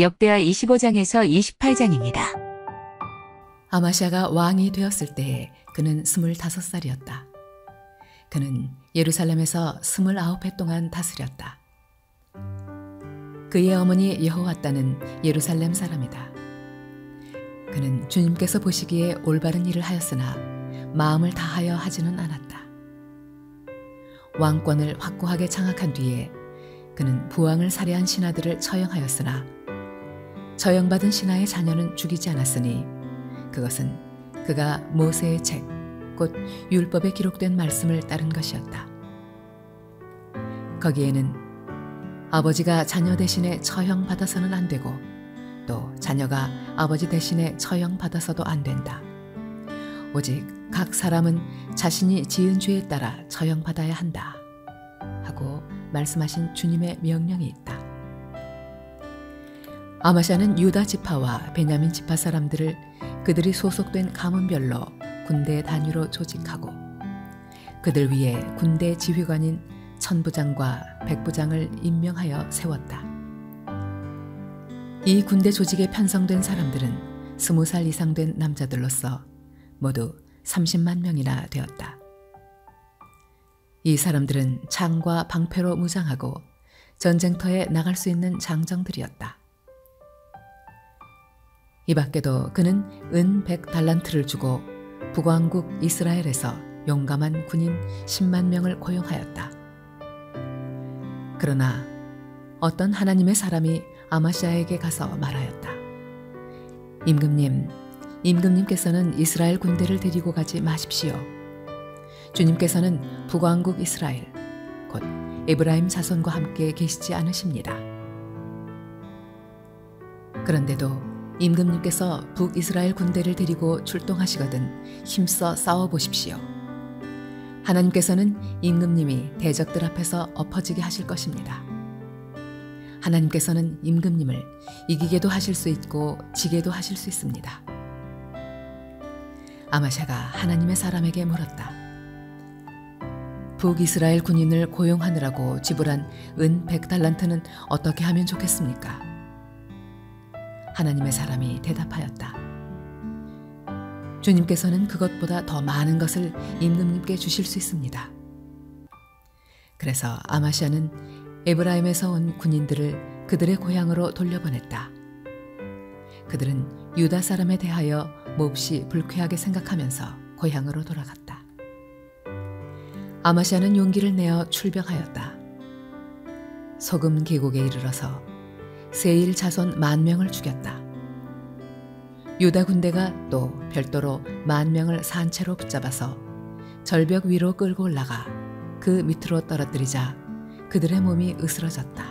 역대하 25장에서 28장입니다. 아마시아가 왕이 되었을 때에 그는 25살이었다. 그는 예루살렘에서 29해 동안 다스렸다. 그의 어머니 여호와따는 예루살렘 사람이다. 그는 주님께서 보시기에 올바른 일을 하였으나 마음을 다하여 하지는 않았다. 왕권을 확고하게 장악한 뒤에 그는 부왕을 살해한 신하들을 처형하였으나 처형받은 신하의 자녀는 죽이지 않았으니 그것은 그가 모세의 책, 곧 율법에 기록된 말씀을 따른 것이었다. 거기에는 아버지가 자녀 대신에 처형받아서는 안 되고 또 자녀가 아버지 대신에 처형받아서도 안 된다. 오직 각 사람은 자신이 지은 죄에 따라 처형받아야 한다. 하고 말씀하신 주님의 명령이 있다. 아마시아는 유다 지파와 베냐민 지파 사람들을 그들이 소속된 가문별로 군대 단위로 조직하고 그들 위에 군대 지휘관인 천부장과 백부장을 임명하여 세웠다. 이 군대 조직에 편성된 사람들은 20살 이상 된 남자들로서 모두 30만 명이나 되었다. 이 사람들은 창과 방패로 무장하고 전쟁터에 나갈 수 있는 장정들이었다. 이 밖에도 그는 은 100달란트를 주고 북왕국 이스라엘에서 용감한 군인 10만 명을 고용하였다. 그러나 어떤 하나님의 사람이 아마시아에게 가서 말하였다. 임금님께서는 이스라엘 군대를 데리고 가지 마십시오. 주님께서는 북왕국 이스라엘, 곧 에브라임 자손과 함께 계시지 않으십니다. 그런데도 임금님께서 북이스라엘 군대를 데리고 출동하시거든 힘써 싸워보십시오. 하나님께서는 임금님이 대적들 앞에서 엎어지게 하실 것입니다. 하나님께서는 임금님을 이기게도 하실 수 있고 지게도 하실 수 있습니다. 아마시아가 하나님의 사람에게 물었다. 북이스라엘 군인을 고용하느라고 지불한 은 100달란트는 어떻게 하면 좋겠습니까? 하나님의 사람이 대답하였다. 주님께서는 그것보다 더 많은 것을 임금님께 주실 수 있습니다. 그래서 아마시아는 에브라임에서 온 군인들을 그들의 고향으로 돌려보냈다. 그들은 유다 사람에 대하여 몹시 불쾌하게 생각하면서 고향으로 돌아갔다. 아마시아는 용기를 내어 출병하였다. 소금 계곡에 이르러서 세일 자손 10,000명을 죽였다. 유다 군대가 또 별도로 10,000명을 산채로 붙잡아서 절벽 위로 끌고 올라가 그 밑으로 떨어뜨리자 그들의 몸이 으스러졌다.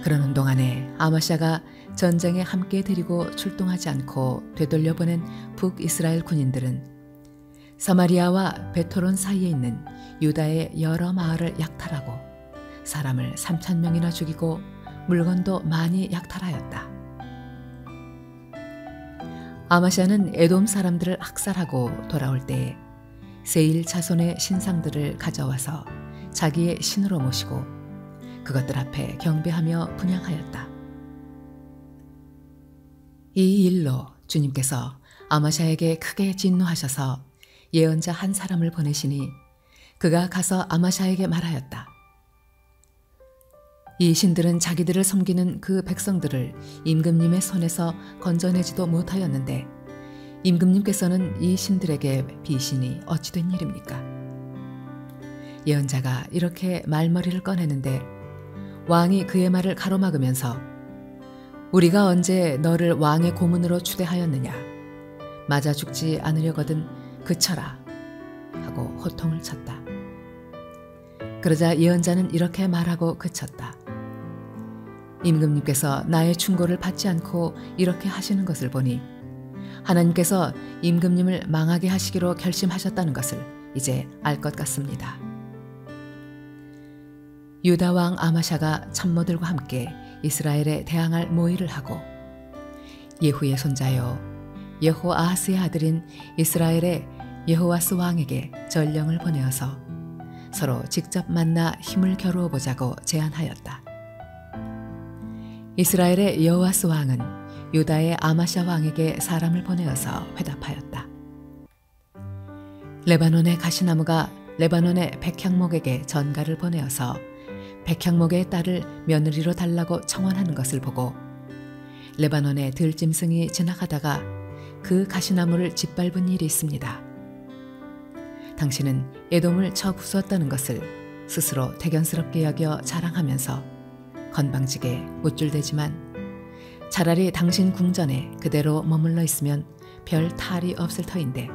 그러는 동안에 아마시아가 전쟁에 함께 데리고 출동하지 않고 되돌려 보낸 북이스라엘 군인들은 사마리아와 베토론 사이에 있는 유다의 여러 마을을 약탈하고 사람을 3,000명이나 죽이고 물건도 많이 약탈하였다. 아마시아는 에돔 사람들을 학살하고 돌아올 때에 세일 자손의 신상들을 가져와서 자기의 신으로 모시고 그것들 앞에 경배하며 분향하였다. 이 일로 주님께서 아마시아에게 크게 진노하셔서 예언자 한 사람을 보내시니 그가 가서 아마시아에게 말하였다. 이 신들은 자기들을 섬기는 그 백성들을 임금님의 손에서 건져내지도 못하였는데 임금님께서는 이 신들에게 비신이 어찌 된 일입니까? 예언자가 이렇게 말머리를 꺼내는데 왕이 그의 말을 가로막으면서 우리가 언제 너를 왕의 고문으로 추대하였느냐? 맞아 죽지 않으려거든 그쳐라 하고 호통을 쳤다. 그러자 예언자는 이렇게 말하고 그쳤다. 임금님께서 나의 충고를 받지 않고 이렇게 하시는 것을 보니 하나님께서 임금님을 망하게 하시기로 결심하셨다는 것을 이제 알 것 같습니다. 유다 왕 아마샤가 참모들과 함께 이스라엘에 대항할 모의를 하고 예후의 손자요 여호아하스의 아들인 이스라엘의 여호와스 왕에게 전령을 보내어서 서로 직접 만나 힘을 겨루어 보자고 제안하였다. 이스라엘의 여호아스 왕은 유다의 아마샤 왕에게 사람을 보내어서 회답하였다. 레바논의 가시나무가 레바논의 백향목에게 전가를 보내어서 백향목의 딸을 며느리로 달라고 청원하는 것을 보고 레바논의 들짐승이 지나가다가 그 가시나무를 짓밟은 일이 있습니다. 당신은 에돔을 쳐 부수었다는 것을 스스로 대견스럽게 여겨 자랑하면서 건방지게 우쭐대지만 차라리 당신 궁전에 그대로 머물러 있으면 별 탈이 없을 터인데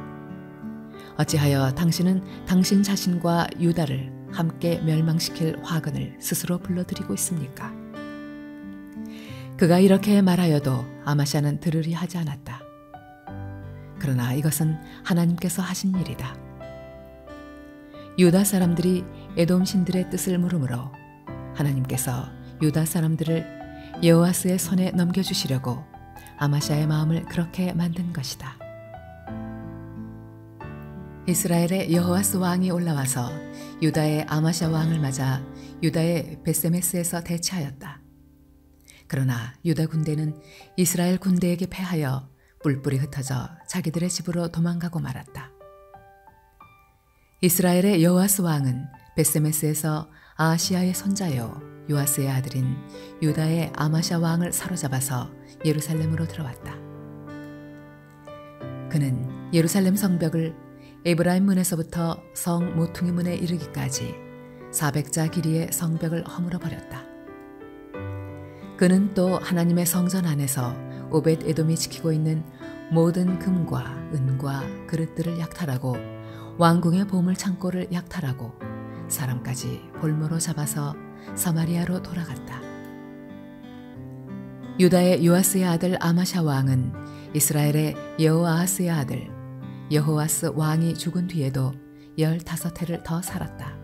어찌하여 당신은 당신 자신과 유다를 함께 멸망시킬 화근을 스스로 불러들이고 있습니까? 그가 이렇게 말하여도 아마샤는 들으리 하지 않았다. 그러나 이것은 하나님께서 하신 일이다. 유다 사람들이 에돔 신들의 뜻을 물으므로 하나님께서 유다 사람들을 여호아스의 손에 넘겨주시려고 아마샤의 마음을 그렇게 만든 것이다. 이스라엘의 여호아스 왕이 올라와서 유다의 아마샤 왕을 맞아 유다의 베세메스에서 대치하였다. 그러나 유다 군대는 이스라엘 군대에게 패하여 뿔뿔이 흩어져 자기들의 집으로 도망가고 말았다. 이스라엘의 여호아스 왕은 베세메스에서 아하시아의 손자요 요아스의 아들인 유다의 아마샤 왕을 사로잡아서 예루살렘으로 들어왔다. 그는 예루살렘 성벽을 에브라임 문에서부터 성 모퉁이 문에 이르기까지 400자 길이의 성벽을 허물어 버렸다. 그는 또 하나님의 성전 안에서 오벳 에돔이 지키고 있는 모든 금과 은과 그릇들을 약탈하고 왕궁의 보물 창고를 약탈하고 사람까지 볼모로 잡아서 사마리아로 돌아갔다. 유다의 요아스의 아들 아마샤 왕은 이스라엘의 여호아하스의 아들 여호아스 왕이 죽은 뒤에도 15해를 더 살았다.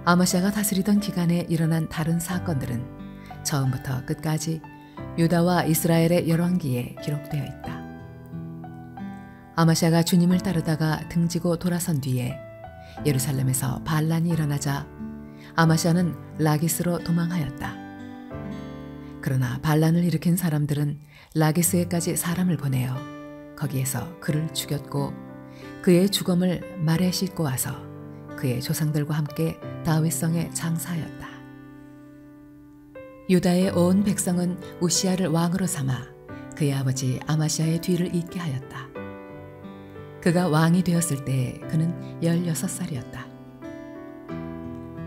아마샤가 다스리던 기간에 일어난 다른 사건들은 처음부터 끝까지 유다와 이스라엘의 열왕기에 기록되어 있다. 아마샤가 주님을 따르다가 등지고 돌아선 뒤에 예루살렘에서 반란이 일어나자 아마샤는 라기스로 도망하였다. 그러나 반란을 일으킨 사람들은 라기스에까지 사람을 보내어 거기에서 그를 죽였고 그의 주검을 말에 싣고 와서 그의 조상들과 함께 다윗성에 장사하였다. 유다의 온 백성은 우시야를 왕으로 삼아 그의 아버지 아마시아의 뒤를 잇게 하였다. 그가 왕이 되었을 때 그는 16살이었다.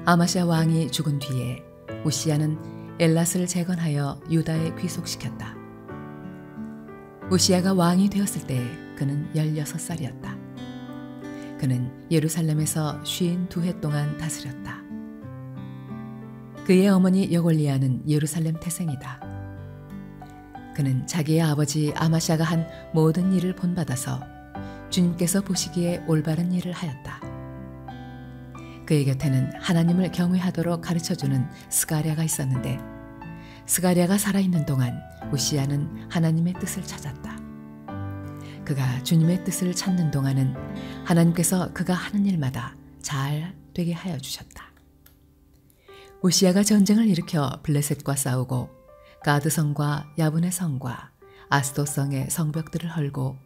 아마시아 왕이 죽은 뒤에 우시야는 엘랏을 재건하여 유다에 귀속시켰다. 우시야가 왕이 되었을 때 그는 16살이었다. 그는 예루살렘에서 52해 동안 다스렸다. 그의 어머니 여골리아는 예루살렘 태생이다. 그는 자기의 아버지 아마샤가 한 모든 일을 본받아서 주님께서 보시기에 올바른 일을 하였다. 그의 곁에는 하나님을 경외하도록 가르쳐주는 스가랴가 있었는데 스가랴가 살아있는 동안 우시야는 하나님의 뜻을 찾았다. 그가 주님의 뜻을 찾는 동안은 하나님께서 그가 하는 일마다 잘 되게 하여 주셨다. 우시야가 전쟁을 일으켜 블레셋과 싸우고 가드성과 야분의 성과 아스돗성의 성벽들을 헐고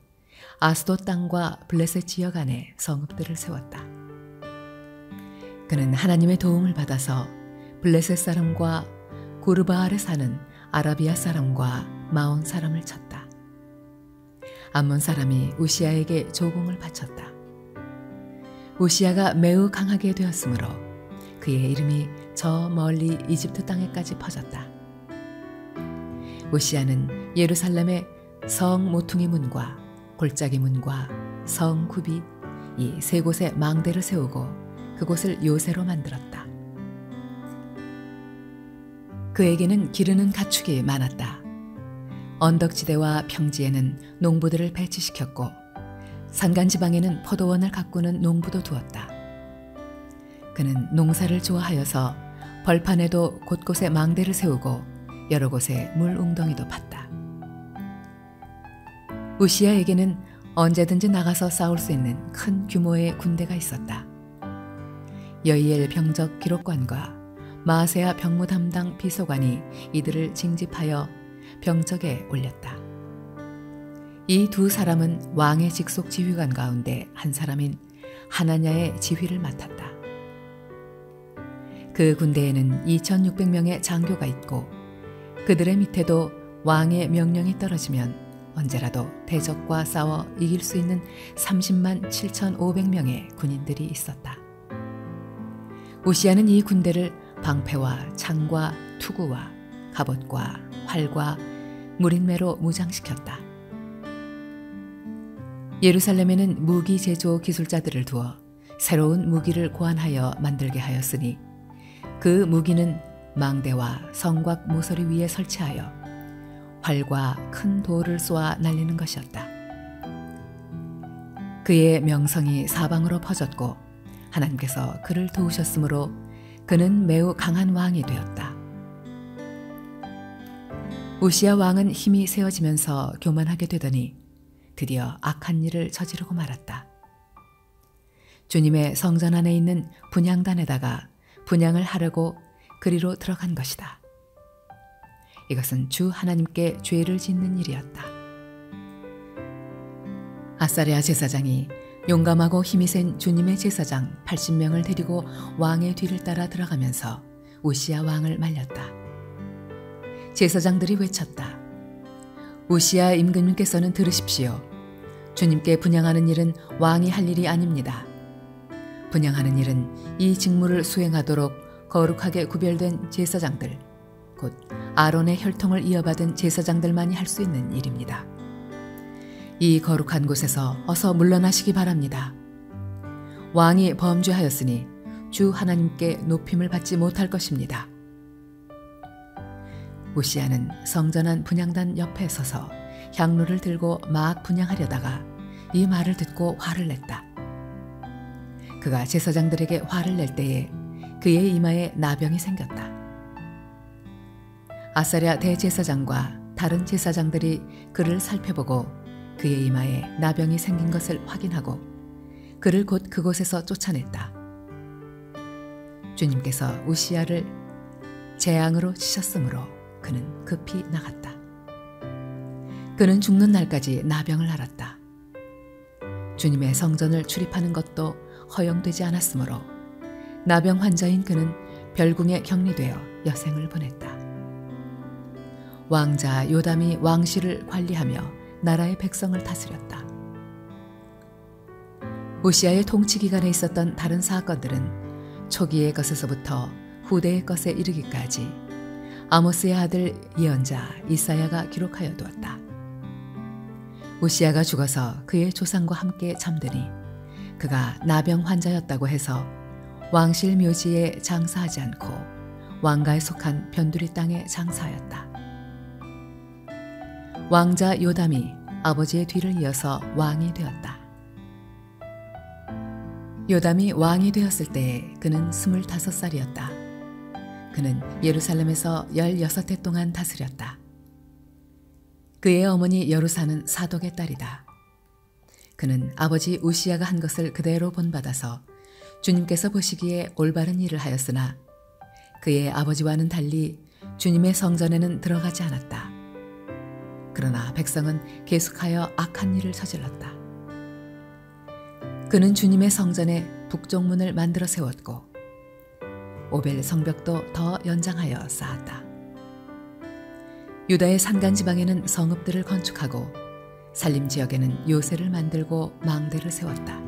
아스돗 땅과 블레셋 지역 안에 성읍들을 세웠다. 그는 하나님의 도움을 받아서 블레셋 사람과 고르바알에 사는 아라비아 사람과 마온 사람을 쳤다. 암몬 사람이 우시야에게 조공을 바쳤다. 우시야가 매우 강하게 되었으므로 그의 이름이 저 멀리 이집트 땅에까지 퍼졌다. 우시야는 예루살렘의 성 모퉁이 문과 골짜기 문과 성 굽이 이 세 곳에 망대를 세우고 그곳을 요새로 만들었다. 그에게는 기르는 가축이 많았다. 언덕지대와 평지에는 농부들을 배치시켰고 산간지방에는 포도원을 가꾸는 농부도 두었다. 그는 농사를 좋아하여서 벌판에도 곳곳에 망대를 세우고 여러 곳에 물웅덩이도 팠다. 우시야에게는 언제든지 나가서 싸울 수 있는 큰 규모의 군대가 있었다. 여이엘 병적 기록관과 마아세야 병무 담당 비서관이 이들을 징집하여 병적에 올렸다. 이 두 사람은 왕의 직속 지휘관 가운데 한 사람인 하나냐의 지휘를 맡았다. 그 군대에는 2,600명의 장교가 있고 그들의 밑에도 왕의 명령이 떨어지면 언제라도 대적과 싸워 이길 수 있는 30만 7,500명의 군인들이 있었다. 우시아는 이 군대를 방패와 창과 투구와 갑옷과 활과 무린매로 무장시켰다. 예루살렘에는 무기 제조 기술자들을 두어 새로운 무기를 고안하여 만들게 하였으니 그 무기는 망대와 성곽 모서리 위에 설치하여 활과 큰 돌을 쏘아 날리는 것이었다. 그의 명성이 사방으로 퍼졌고 하나님께서 그를 도우셨으므로 그는 매우 강한 왕이 되었다. 우시아 왕은 힘이 세어지면서 교만하게 되더니 드디어 악한 일을 저지르고 말았다. 주님의 성전 안에 있는 분향단에다가 분향을 하려고 그리로 들어간 것이다. 이것은 주 하나님께 죄를 짓는 일이었다. 아사랴 제사장이 용감하고 힘이 센 주님의 제사장 80명을 데리고 왕의 뒤를 따라 들어가면서 우시아 왕을 말렸다. 제사장들이 외쳤다. 우시아 임금님께서는 들으십시오. 주님께 분향하는 일은 왕이 할 일이 아닙니다. 분향하는 일은 이 직무를 수행하도록 거룩하게 구별된 제사장들, 곧 아론의 혈통을 이어받은 제사장들만이 할 수 있는 일입니다. 이 거룩한 곳에서 어서 물러나시기 바랍니다. 왕이 범죄하였으니 주 하나님께 높임을 받지 못할 것입니다. 우시아는 성전안 분향단 옆에 서서 향로를 들고 막 분향하려다가 이 말을 듣고 화를 냈다. 그가 제사장들에게 화를 낼 때에 그의 이마에 나병이 생겼다. 아사랴 대제사장과 다른 제사장들이 그를 살펴보고 그의 이마에 나병이 생긴 것을 확인하고 그를 곧 그곳에서 쫓아냈다. 주님께서 우시아를 재앙으로 치셨으므로 그는 급히 나갔다. 그는 죽는 날까지 나병을 앓았다. 주님의 성전을 출입하는 것도 허용되지 않았으므로 나병 환자인 그는 별궁에 격리되어 여생을 보냈다. 왕자 요담이 왕실을 관리하며 나라의 백성을 다스렸다. 우시아의 통치 기간에 있었던 다른 사건들은 초기의 것에서부터 후대의 것에 이르기까지 아모스의 아들 예언자 이사야가 기록하여 두었다. 우시아가 죽어서 그의 조상과 함께 잠드니 그가 나병 환자였다고 해서 왕실 묘지에 장사하지 않고 왕가에 속한 변두리 땅에 장사하였다. 왕자 요담이 아버지의 뒤를 이어서 왕이 되었다. 요담이 왕이 되었을 때에 그는 25살이었다. 그는 예루살렘에서 16해 동안 다스렸다. 그의 어머니 여루사는 사독의 딸이다. 그는 아버지 우시아가 한 것을 그대로 본받아서 주님께서 보시기에 올바른 일을 하였으나 그의 아버지와는 달리 주님의 성전에는 들어가지 않았다. 그러나 백성은 계속하여 악한 일을 저질렀다. 그는 주님의 성전에 북쪽문을 만들어 세웠고 오벨 성벽도 더 연장하여 쌓았다. 유다의 산간지방에는 성읍들을 건축하고 살림 지역에는 요새를 만들고 망대를 세웠다.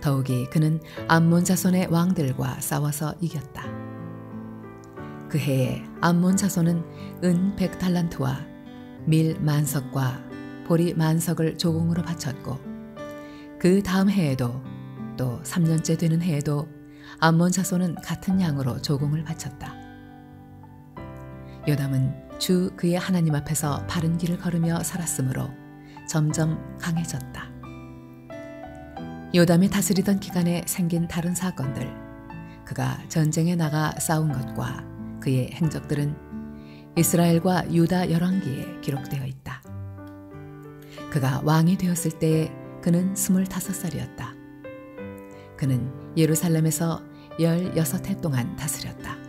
더욱이 그는 암몬 자손의 왕들과 싸워서 이겼다. 그 해에 암몬 자손은 은 100달란트와 밀 10,000석과 보리 10,000석을 조공으로 바쳤고 그 다음 해에도 또 3년째 되는 해에도 암몬 자손은 같은 양으로 조공을 바쳤다. 요담은 주 그의 하나님 앞에서 바른 길을 걸으며 살았으므로 점점 강해졌다. 요담이 다스리던 기간에 생긴 다른 사건들, 그가 전쟁에 나가 싸운 것과 그의 행적들은 이스라엘과 유다 열왕기에 기록되어 있다. 그가 왕이 되었을 때에 그는 25살이었다. 그는 예루살렘에서 16해 동안 다스렸다.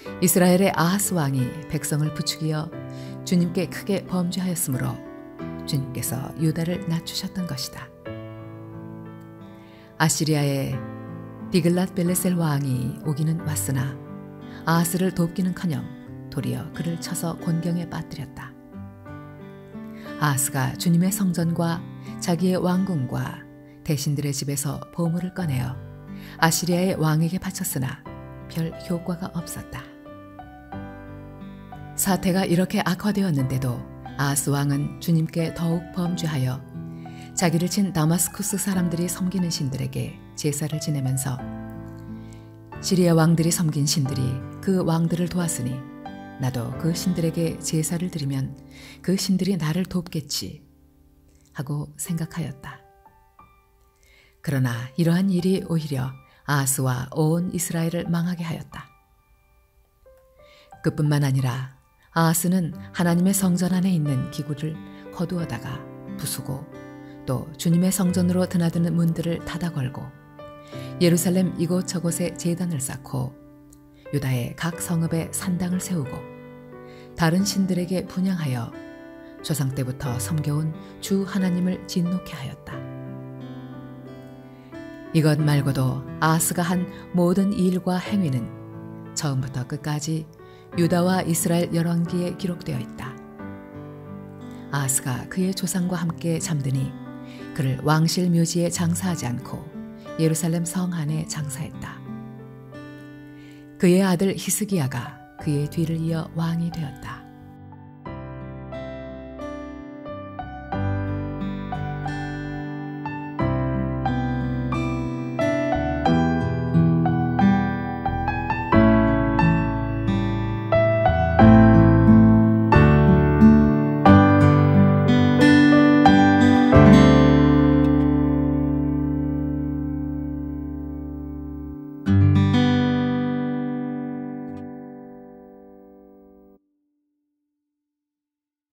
이스라엘의 아하스 왕이 백성을 부추기어 주님께 크게 범죄하였으므로 주님께서 유다를 낮추셨던 것이다. 아시리아의 디글랏벨레셀 왕이 오기는 왔으나 아하스를 돕기는커녕 도리어 그를 쳐서 곤경에 빠뜨렸다. 아하스가 주님의 성전과 자기의 왕궁과 대신들의 집에서 보물을 꺼내어 아시리아의 왕에게 바쳤으나 별 효과가 없었다. 사태가 이렇게 악화되었는데도 아하스 왕은 주님께 더욱 범죄하여 자기를 친 다마스쿠스 사람들이 섬기는 신들에게 제사를 지내면서 시리아 왕들이 섬긴 신들이 그 왕들을 도왔으니 나도 그 신들에게 제사를 드리면 그 신들이 나를 돕겠지 하고 생각하였다. 그러나 이러한 일이 오히려 아하스와 온 이스라엘을 망하게 하였다. 그뿐만 아니라 아하스는 하나님의 성전 안에 있는 기구를 거두어다가 부수고 또 주님의 성전으로 드나드는 문들을 닫아 걸고 예루살렘 이곳저곳에 제단을 쌓고 유다의 각 성읍에 산당을 세우고 다른 신들에게 분향하여 조상 때부터 섬겨온 주 하나님을 진노케 하였다. 이것 말고도 아하스가 한 모든 일과 행위는 처음부터 끝까지 유다와 이스라엘 열왕기에 기록되어 있다. 아하스가 그의 조상과 함께 잠드니 그를 왕실 묘지에 장사하지 않고 예루살렘 성 안에 장사했다. 그의 아들 히스기야가 그의 뒤를 이어 왕이 되었다.